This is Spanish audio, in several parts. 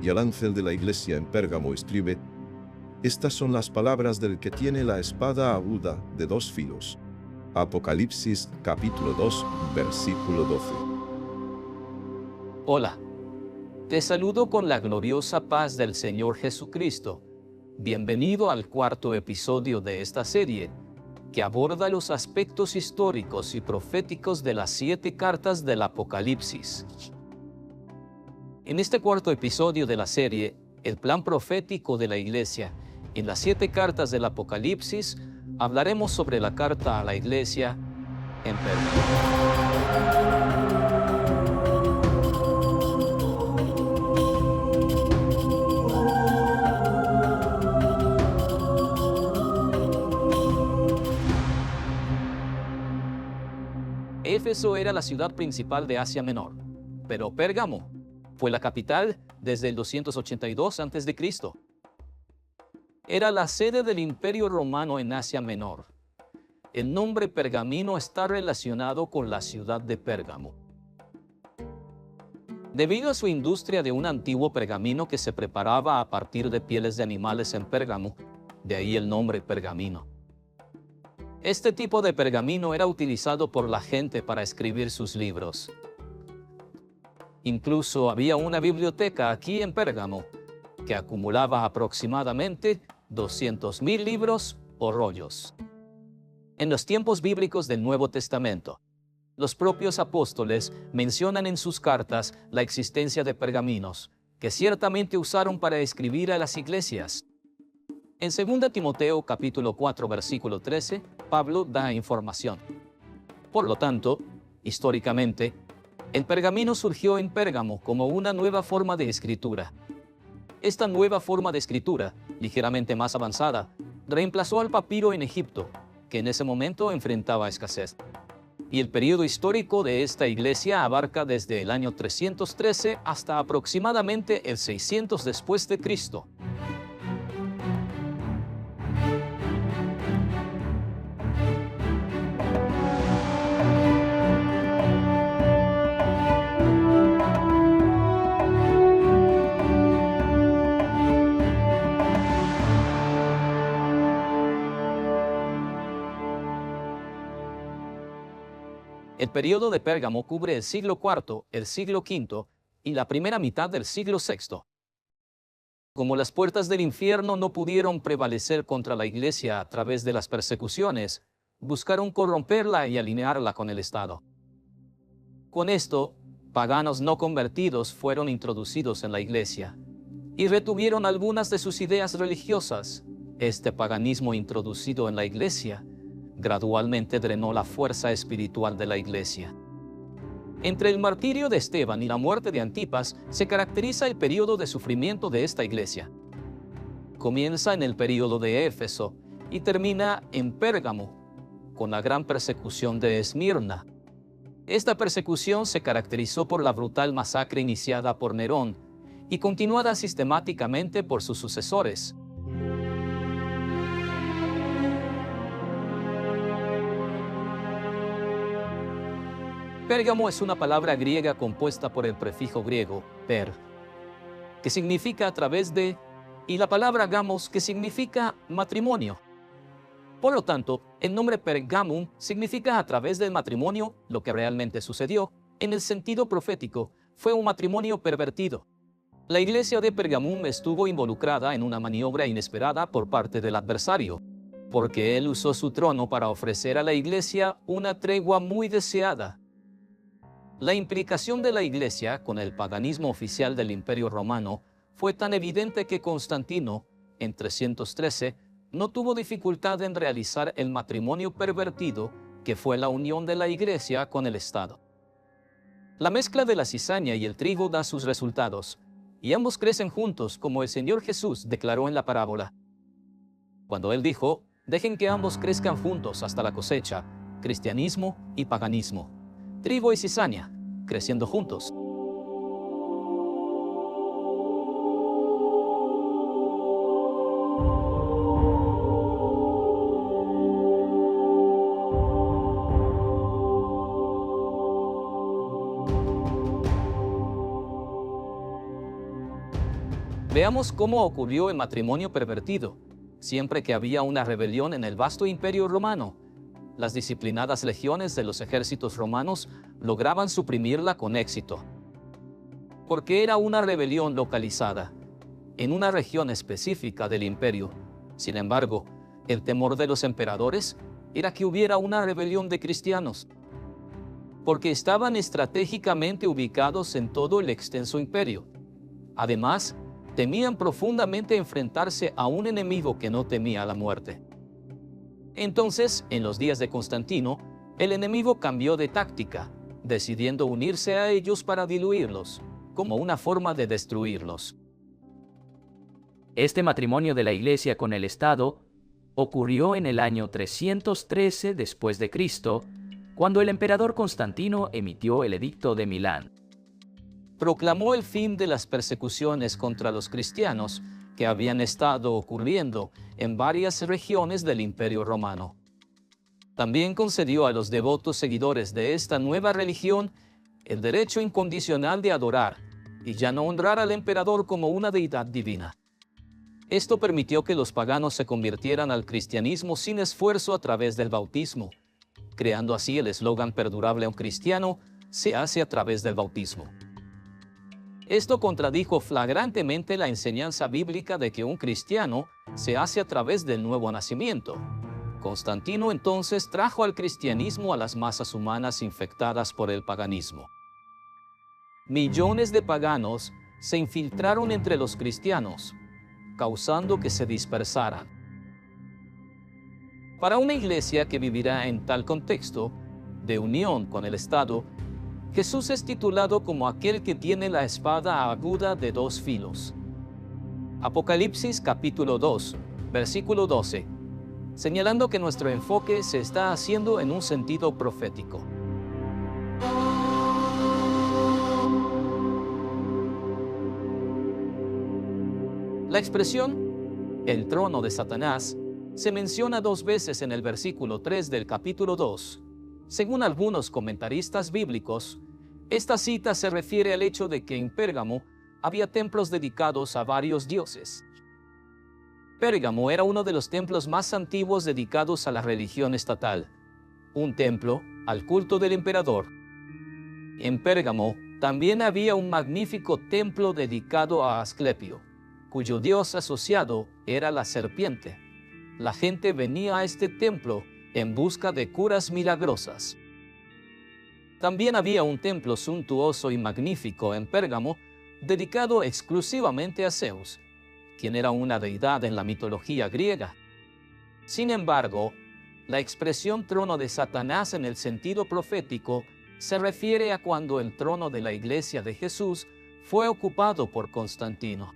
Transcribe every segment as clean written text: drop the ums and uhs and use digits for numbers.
Y el ángel de la iglesia en Pérgamo escribe: Estas son las palabras del que tiene la espada aguda de dos filos. Apocalipsis capítulo 2, versículo 12. Hola, te saludo con la gloriosa paz del Señor Jesucristo. Bienvenido al cuarto episodio de esta serie, que aborda los aspectos históricos y proféticos de las 7 cartas del Apocalipsis. En este cuarto episodio de la serie, el plan profético de la Iglesia, en las 7 cartas del Apocalipsis, hablaremos sobre la carta a la Iglesia en Pérgamo. Éfeso era la ciudad principal de Asia Menor, pero Pérgamo fue la capital desde el 282 a.C. Era la sede del Imperio Romano en Asia Menor. El nombre pergamino está relacionado con la ciudad de Pérgamo. Debido a su industria de un antiguo pergamino que se preparaba a partir de pieles de animales en Pérgamo, de ahí el nombre pergamino. Este tipo de pergamino era utilizado por la gente para escribir sus libros. Incluso había una biblioteca aquí en Pérgamo que acumulaba aproximadamente 200,000 libros o rollos. En los tiempos bíblicos del Nuevo Testamento, los propios apóstoles mencionan en sus cartas la existencia de pergaminos que ciertamente usaron para escribir a las iglesias. En 2 Timoteo capítulo 4 versículo 13, Pablo da información. Por lo tanto, históricamente, el pergamino surgió en Pérgamo como una nueva forma de escritura. Esta nueva forma de escritura, ligeramente más avanzada, reemplazó al papiro en Egipto, que en ese momento enfrentaba escasez. Y el periodo histórico de esta iglesia abarca desde el año 313 hasta aproximadamente el 600 después de Cristo. El periodo de Pérgamo cubre el siglo IV, el siglo V y la primera mitad del siglo VI. Como las puertas del infierno no pudieron prevalecer contra la iglesia a través de las persecuciones, buscaron corromperla y alinearla con el Estado. Con esto, paganos no convertidos fueron introducidos en la iglesia y retuvieron algunas de sus ideas religiosas. Este paganismo introducido en la iglesia gradualmente drenó la fuerza espiritual de la iglesia. Entre el martirio de Esteban y la muerte de Antipas se caracteriza el periodo de sufrimiento de esta iglesia. Comienza en el periodo de Éfeso y termina en Pérgamo, con la gran persecución de Esmirna. Esta persecución se caracterizó por la brutal masacre iniciada por Nerón y continuada sistemáticamente por sus sucesores. Pérgamo es una palabra griega compuesta por el prefijo griego per, que significa a través de, y la palabra gamos, que significa matrimonio. Por lo tanto, el nombre Pergamum significa a través del matrimonio lo que realmente sucedió. En el sentido profético, fue un matrimonio pervertido. La iglesia de Pergamum estuvo involucrada en una maniobra inesperada por parte del adversario, porque él usó su trono para ofrecer a la iglesia una tregua muy deseada. La implicación de la iglesia con el paganismo oficial del Imperio Romano fue tan evidente que Constantino, en 313, no tuvo dificultad en realizar el matrimonio pervertido que fue la unión de la iglesia con el Estado. La mezcla de la cizaña y el trigo da sus resultados, y ambos crecen juntos como el Señor Jesús declaró en la parábola. Cuando Él dijo, dejen que ambos crezcan juntos hasta la cosecha, cristianismo y paganismo. Trigo y cizaña, creciendo juntos. Veamos cómo ocurrió el matrimonio pervertido. Siempre que había una rebelión en el vasto imperio romano, las disciplinadas legiones de los ejércitos romanos lograban suprimirla con éxito. Porque era una rebelión localizada en una región específica del imperio. Sin embargo, el temor de los emperadores era que hubiera una rebelión de cristianos, porque estaban estratégicamente ubicados en todo el extenso imperio. Además, temían profundamente enfrentarse a un enemigo que no temía la muerte. Entonces, en los días de Constantino, el enemigo cambió de táctica, decidiendo unirse a ellos para diluirlos, como una forma de destruirlos. Este matrimonio de la Iglesia con el Estado ocurrió en el año 313 después de Cristo, cuando el emperador Constantino emitió el Edicto de Milán. Proclamó el fin de las persecuciones contra los cristianos que habían estado ocurriendo en varias regiones del Imperio Romano. También concedió a los devotos seguidores de esta nueva religión el derecho incondicional de adorar y ya no honrar al emperador como una deidad divina. Esto permitió que los paganos se convirtieran al cristianismo sin esfuerzo a través del bautismo, creando así el eslogan perdurable: un cristiano se hace a través del bautismo. Esto contradijo flagrantemente la enseñanza bíblica de que un cristiano se hace a través del nuevo nacimiento. Constantino entonces trajo al cristianismo a las masas humanas infectadas por el paganismo. Millones de paganos se infiltraron entre los cristianos, causando que se dispersaran. Para una iglesia que vivirá en tal contexto de unión con el Estado, Jesús es titulado como aquel que tiene la espada aguda de dos filos. Apocalipsis capítulo 2, versículo 12, señalando que nuestro enfoque se está haciendo en un sentido profético. La expresión «el trono de Satanás» se menciona 2 veces en el versículo 3 del capítulo 2. Según algunos comentaristas bíblicos, esta cita se refiere al hecho de que en Pérgamo había templos dedicados a varios dioses. Pérgamo era uno de los templos más antiguos dedicados a la religión estatal, un templo al culto del emperador. En Pérgamo también había un magnífico templo dedicado a Asclepio, cuyo dios asociado era la serpiente. La gente venía a este templo en busca de curas milagrosas. También había un templo suntuoso y magnífico en Pérgamo, dedicado exclusivamente a Zeus, quien era una deidad en la mitología griega. Sin embargo, la expresión trono de Satanás en el sentido profético se refiere a cuando el trono de la Iglesia de Jesús fue ocupado por Constantino.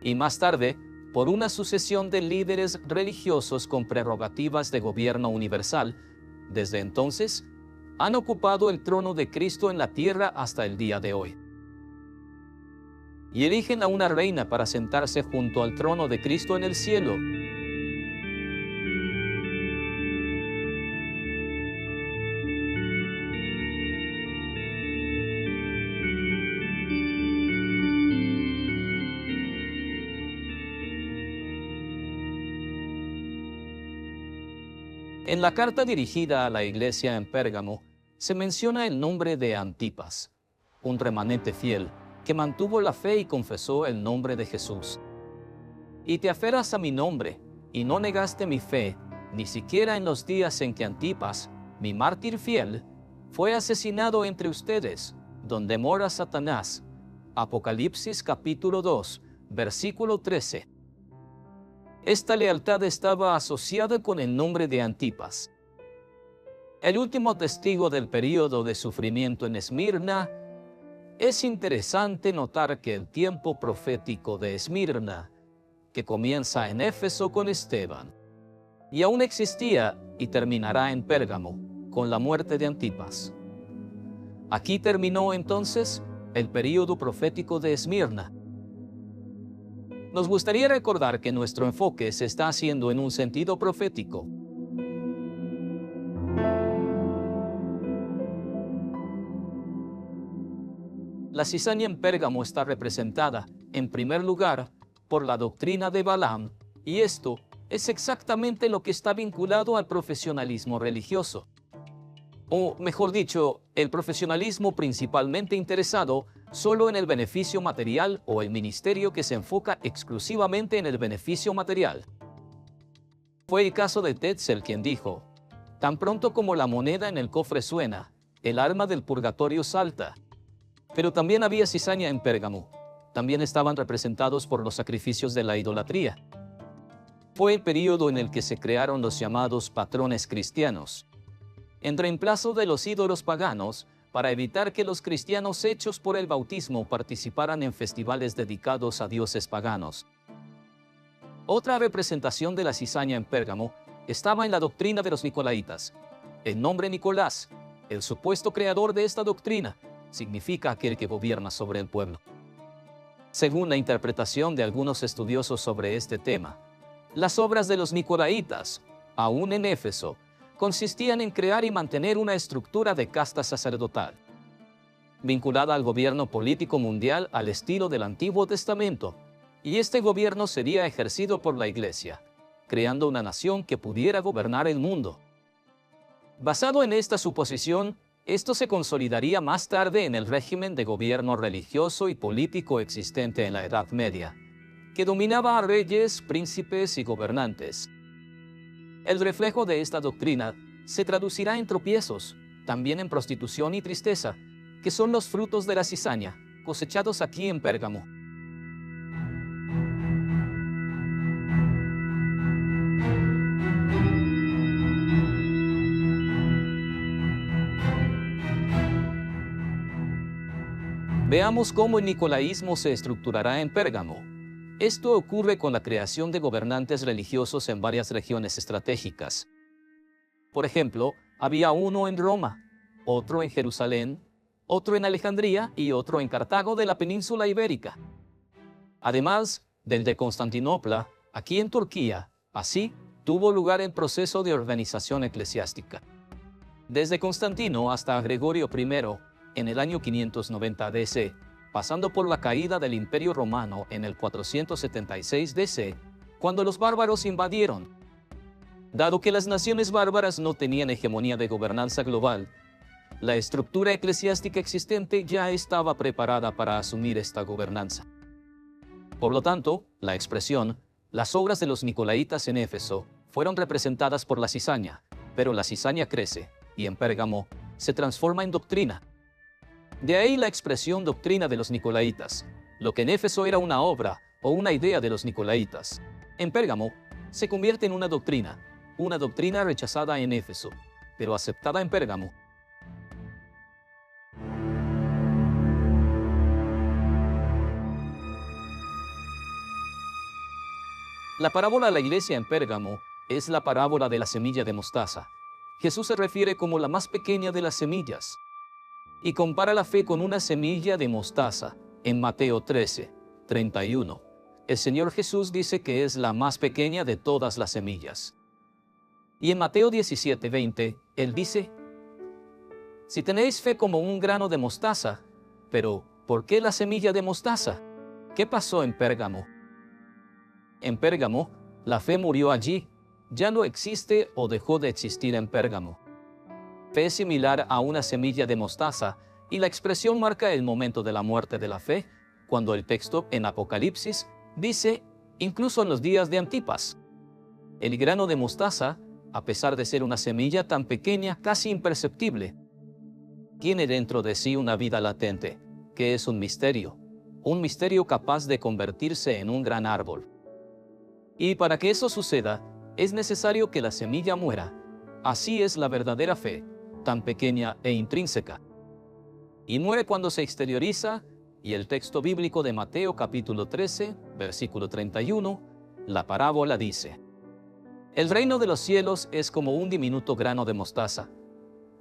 Y más tarde, por una sucesión de líderes religiosos con prerrogativas de gobierno universal. Desde entonces, han ocupado el trono de Cristo en la tierra hasta el día de hoy. Y eligen a una reina para sentarse junto al trono de Cristo en el cielo. En la carta dirigida a la iglesia en Pérgamo, se menciona el nombre de Antipas, un remanente fiel que mantuvo la fe y confesó el nombre de Jesús. Y te aferras a mi nombre, y no negaste mi fe, ni siquiera en los días en que Antipas, mi mártir fiel, fue asesinado entre ustedes, donde mora Satanás. Apocalipsis capítulo 2, versículo 13. Esta lealtad estaba asociada con el nombre de Antipas. El último testigo del período de sufrimiento en Esmirna. Es interesante notar que el tiempo profético de Esmirna, que comienza en Éfeso con Esteban, y aún existía y terminará en Pérgamo, con la muerte de Antipas. Aquí terminó entonces el período profético de Esmirna. Nos gustaría recordar que nuestro enfoque se está haciendo en un sentido profético. La cizaña en Pérgamo está representada en primer lugar, por la doctrina de Balaam, y esto es exactamente lo que está vinculado al profesionalismo religioso. O, mejor dicho, el profesionalismo principalmente interesado solo en el beneficio material o el ministerio que se enfoca exclusivamente en el beneficio material. Fue el caso de Tetzel quien dijo: tan pronto como la moneda en el cofre suena, el alma del purgatorio salta. Pero también había cizaña en Pérgamo. También estaban representados por los sacrificios de la idolatría. Fue el período en el que se crearon los llamados patrones cristianos, en reemplazo de los ídolos paganos, para evitar que los cristianos hechos por el bautismo participaran en festivales dedicados a dioses paganos. Otra representación de la cizaña en Pérgamo estaba en la doctrina de los Nicolaitas. El nombre Nicolás, el supuesto creador de esta doctrina, significa aquel que gobierna sobre el pueblo. Según la interpretación de algunos estudiosos sobre este tema, las obras de los Nicolaitas, aún en Éfeso, consistían en crear y mantener una estructura de casta sacerdotal, vinculada al gobierno político mundial al estilo del Antiguo Testamento, y este gobierno sería ejercido por la Iglesia, creando una nación que pudiera gobernar el mundo. Basado en esta suposición, esto se consolidaría más tarde en el régimen de gobierno religioso y político existente en la Edad Media, que dominaba a reyes, príncipes y gobernantes. El reflejo de esta doctrina se traducirá en tropiezos, también en prostitución y tristeza, que son los frutos de la cizaña, cosechados aquí en Pérgamo. Veamos cómo el nicolaísmo se estructurará en Pérgamo. Esto ocurre con la creación de gobernantes religiosos en varias regiones estratégicas. Por ejemplo, había uno en Roma, otro en Jerusalén, otro en Alejandría y otro en Cartago de la península ibérica. Además del de Constantinopla, aquí en Turquía, así tuvo lugar el proceso de organización eclesiástica. Desde Constantino hasta Gregorio I, en el año 590 DC, pasando por la caída del Imperio Romano en el 476 DC, cuando los bárbaros invadieron. Dado que las naciones bárbaras no tenían hegemonía de gobernanza global, la estructura eclesiástica existente ya estaba preparada para asumir esta gobernanza. Por lo tanto, la expresión, las obras de los Nicolaitas en Éfeso, fueron representadas por la cizaña, pero la cizaña crece, y en Pérgamo se transforma en doctrina. De ahí la expresión doctrina de los Nicolaitas. Lo que en Éfeso era una obra o una idea de los Nicolaitas, en Pérgamo se convierte en una doctrina rechazada en Éfeso, pero aceptada en Pérgamo. La parábola de la iglesia en Pérgamo es la parábola de la semilla de mostaza. Jesús se refiere como la más pequeña de las semillas y compara la fe con una semilla de mostaza en Mateo 13, 31. El Señor Jesús dice que es la más pequeña de todas las semillas. Y en Mateo 17, 20, Él dice: si tenéis fe como un grano de mostaza, pero ¿por qué la semilla de mostaza? ¿Qué pasó en Pérgamo? En Pérgamo, la fe murió allí, ya no existe o dejó de existir en Pérgamo. Fe es similar a una semilla de mostaza, y la expresión marca el momento de la muerte de la fe, cuando el texto en Apocalipsis dice, incluso en los días de Antipas. El grano de mostaza, a pesar de ser una semilla tan pequeña, casi imperceptible, tiene dentro de sí una vida latente, que es un misterio capaz de convertirse en un gran árbol. Y para que eso suceda, es necesario que la semilla muera. Así es la verdadera fe, tan pequeña e intrínseca. Y muere cuando se exterioriza, y el texto bíblico de Mateo capítulo 13, versículo 31, la parábola dice: el reino de los cielos es como un diminuto grano de mostaza,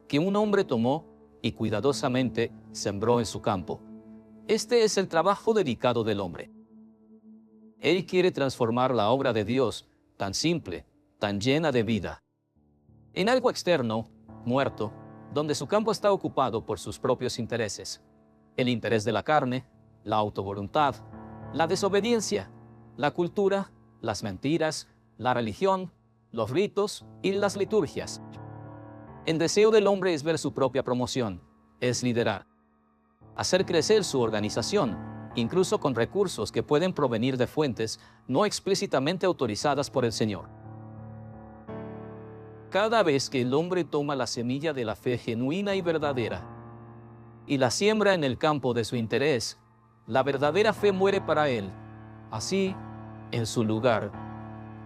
que un hombre tomó y cuidadosamente sembró en su campo. Este es el trabajo dedicado del hombre. Él quiere transformar la obra de Dios, tan simple, tan llena de vida, en algo externo, muerto, donde su campo está ocupado por sus propios intereses, el interés de la carne, la autovoluntad, la desobediencia, la cultura, las mentiras, la religión, los ritos y las liturgias. El deseo del hombre es ver su propia promoción, es liderar, hacer crecer su organización, incluso con recursos que pueden provenir de fuentes no explícitamente autorizadas por el Señor. Cada vez que el hombre toma la semilla de la fe genuina y verdadera y la siembra en el campo de su interés, la verdadera fe muere para él. Así, en su lugar,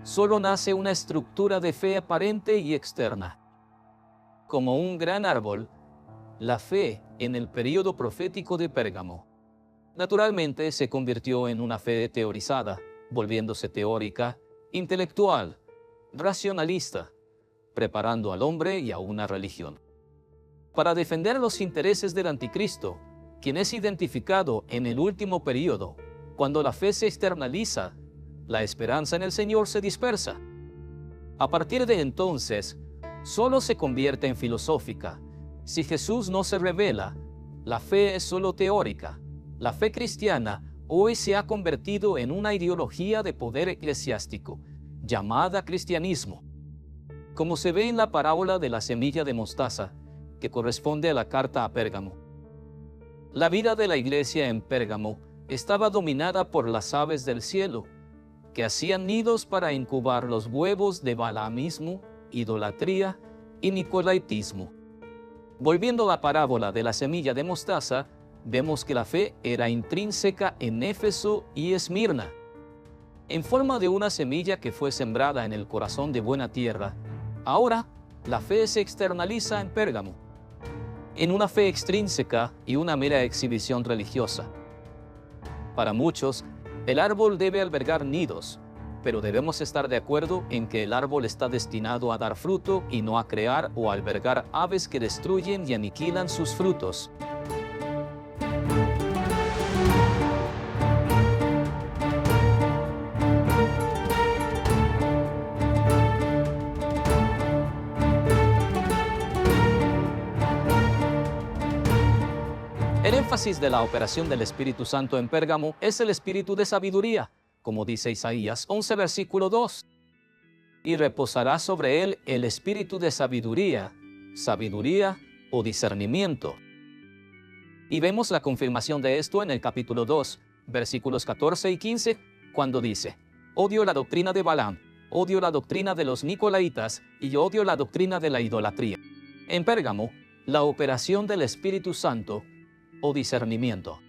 solo nace una estructura de fe aparente y externa. Como un gran árbol, la fe en el período profético de Pérgamo naturalmente se convirtió en una fe teorizada, volviéndose teórica, intelectual, racionalista, preparando al hombre y a una religión. Para defender los intereses del anticristo, quien es identificado en el último período, cuando la fe se externaliza, la esperanza en el Señor se dispersa. A partir de entonces, solo se convierte en filosófica. Si Jesús no se revela, la fe es solo teórica. La fe cristiana hoy se ha convertido en una ideología de poder eclesiástico, llamada cristianismo. Como se ve en la parábola de la semilla de mostaza, que corresponde a la carta a Pérgamo. La vida de la iglesia en Pérgamo estaba dominada por las aves del cielo, que hacían nidos para incubar los huevos de balaamismo, idolatría y nicolaitismo. Volviendo a la parábola de la semilla de mostaza, vemos que la fe era intrínseca en Éfeso y Esmirna. En forma de una semilla que fue sembrada en el corazón de buena tierra, ahora la fe se externaliza en Pérgamo, en una fe extrínseca y una mera exhibición religiosa. Para muchos, el árbol debe albergar nidos, pero debemos estar de acuerdo en que el árbol está destinado a dar fruto y no a crear o albergar aves que destruyen y aniquilan sus frutos. El énfasis de la operación del Espíritu Santo en Pérgamo es el espíritu de sabiduría, como dice Isaías 11, versículo 2. Y reposará sobre él el espíritu de sabiduría o discernimiento. Y vemos la confirmación de esto en el capítulo 2, versículos 14 y 15, cuando dice: odio la doctrina de Balaam, odio la doctrina de los nicolaitas y odio la doctrina de la idolatría. En Pérgamo, la operación del Espíritu Santo o discernimiento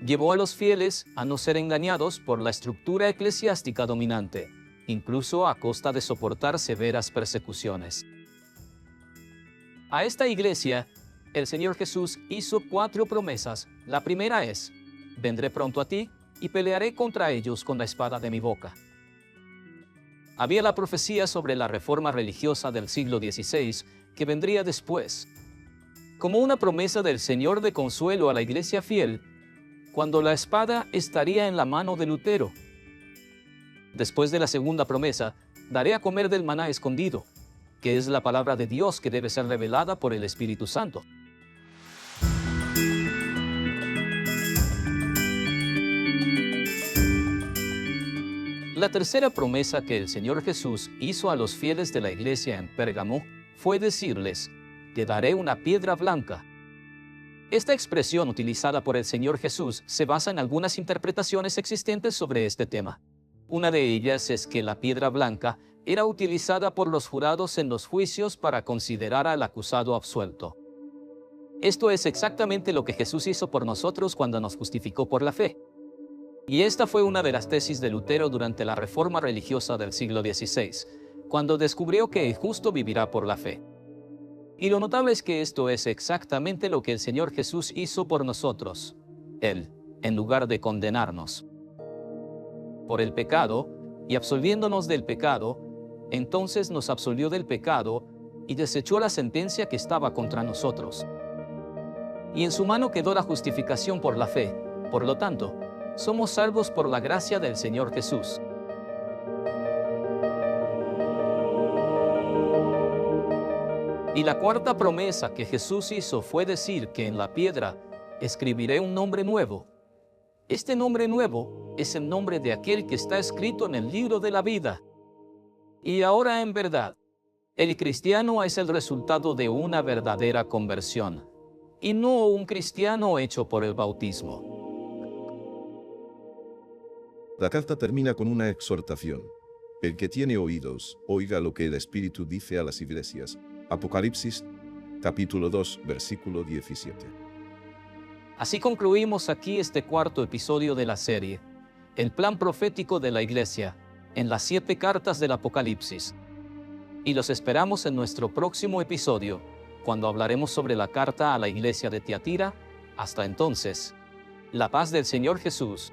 llevó a los fieles a no ser engañados por la estructura eclesiástica dominante, incluso a costa de soportar severas persecuciones. A esta iglesia, el Señor Jesús hizo 4 promesas. La primera es: vendré pronto a ti y pelearé contra ellos con la espada de mi boca. Había la profecía sobre la reforma religiosa del siglo XVI que vendría después, como una promesa del Señor de consuelo a la iglesia fiel, cuando la espada estaría en la mano de Lutero. Después de la segunda promesa, daré a comer del maná escondido, que es la palabra de Dios que debe ser revelada por el Espíritu Santo. La tercera promesa que el Señor Jesús hizo a los fieles de la iglesia en Pérgamo fue decirles: te daré una piedra blanca. Esta expresión utilizada por el Señor Jesús se basa en algunas interpretaciones existentes sobre este tema. Una de ellas es que la piedra blanca era utilizada por los jurados en los juicios para considerar al acusado absuelto. Esto es exactamente lo que Jesús hizo por nosotros cuando nos justificó por la fe. Y esta fue una de las tesis de Lutero durante la reforma religiosa del siglo XVI, cuando descubrió que el justo vivirá por la fe. Y lo notable es que esto es exactamente lo que el Señor Jesús hizo por nosotros. Él, en lugar de condenarnos por el pecado y absolviéndonos del pecado, entonces nos absolvió del pecado y desechó la sentencia que estaba contra nosotros. Y en su mano quedó la justificación por la fe. Por lo tanto, somos salvos por la gracia del Señor Jesús. Y la cuarta promesa que Jesús hizo fue decir que en la piedra escribiré un nombre nuevo, Este nombre nuevo es el nombre de aquel que está escrito en el libro de la vida. Y ahora, en verdad, el cristiano es el resultado de una verdadera conversión, y no un cristiano hecho por el bautismo. La carta termina con una exhortación. El que tiene oídos, oiga lo que el Espíritu dice a las iglesias. Apocalipsis, capítulo 2, versículo 17. Así concluimos aquí este cuarto episodio de la serie, el plan profético de la Iglesia, en las 7 cartas del Apocalipsis. Y los esperamos en nuestro próximo episodio, cuando hablaremos sobre la carta a la Iglesia de Tiatira. Hasta entonces, la paz del Señor Jesús